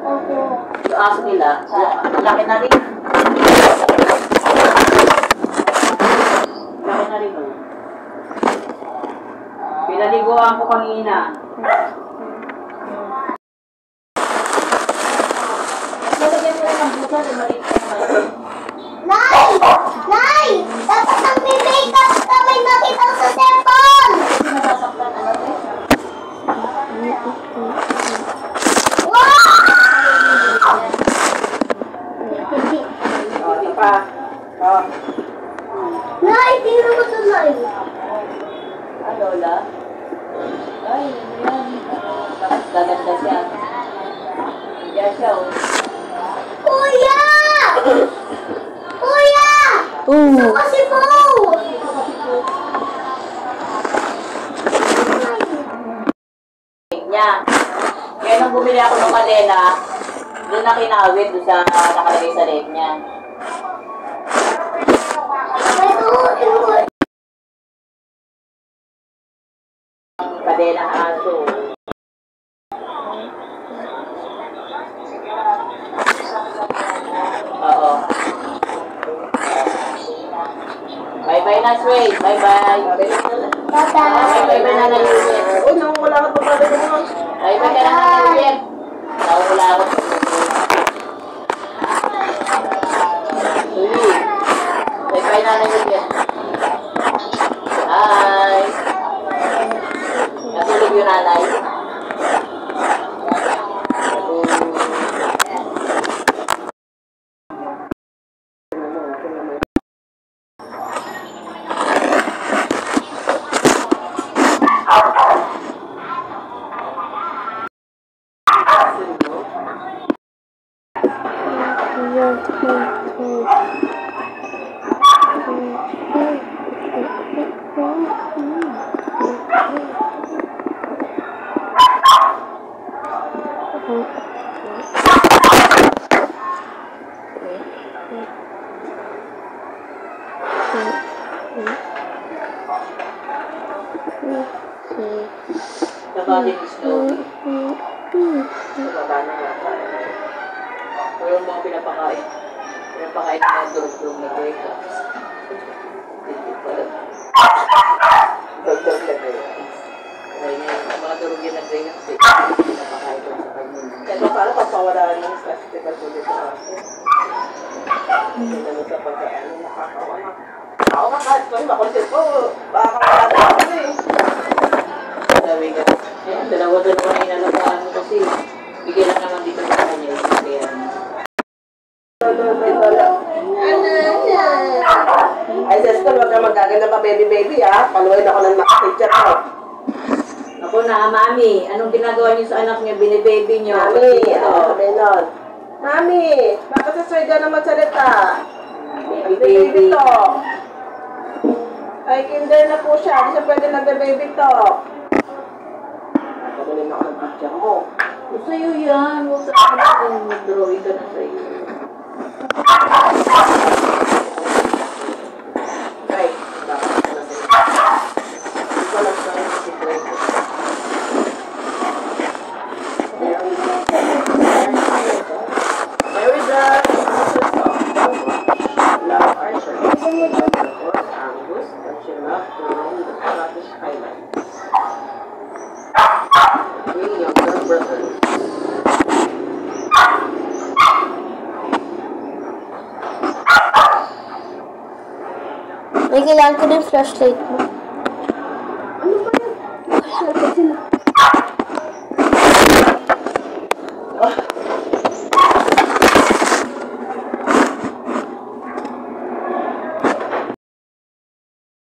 Yung aso nila, laki na rin. Laki na rin. Pinaliguan ko kanina. Nalagyan mo lang ang buta na maliit na maliit. Nay! Nay! Dapat ang may-makeup ka may makita sa cellphone! Nasasaktan ano eh? Wow! O, ito pa. O. Nay, tingnan mo ito, Nay. Ah, Lola? Ay, yan. Bakit gaganda siya? Diyan siya, oh. Kuya! Kuya! Ito kasi po! Niya. Kaya nung bumili ako ng kadena, doon na kinawit doon sa nakalagay sa leg niya. Kadena aso. Oo. Bye-bye na, Sway. Bye-bye. Bye-bye na na Yuyet. Uy, wala ka pa pala naman. Bye-bye ka na na Yuyet. Wala ako. Uy. Bye-bye na na Yuyet. Bye. Natulog yung nanay. Nabalik snow. Nababa na nga tayo. Pero yung mga pinapakain. Pinapakain ng mga durog-durog na breakups. Hindi pala. Durog-durog na breakups. Kaya yung mga durog yun na breakups eh. Pinapakain ko sa kanya. Kaya paano papawalaan ng stress diba sulit sa aso? Hindi naman sa pagkaan nakakawa na. Ako nga kahit ko yung makonsil ko, baka wala na ako eh. Sabi ka, dalawa-dalawa na inalagaan mo kasi bigyan lang naman dito sa kanya. Kaya ay, Seston, huwag ka magaganda pa baby ah. Paluwain ako ng nakapicture ko. ako na, Mami, anong ginagawa niyo sa anak niyo? Binibaby niyo? Mami, sabi nun. Mami, bakit sa Soy ka na magsalita? Baby to. Ay, kinder na po siya. Hindi siya pwede nagbe-baby to. Pagaling ako ng picture mo. Sa'yo yan. Huwag sa akin mag-drawing ka na sa'yo. Ay, bakit ka na sa'yo? Ito lang sa'yo si Drake. Mary Dad, love Archer. Angus, that she loved to roam the Scottish Highlands. Three younger brothers. May kailangan ko din flashlight mo.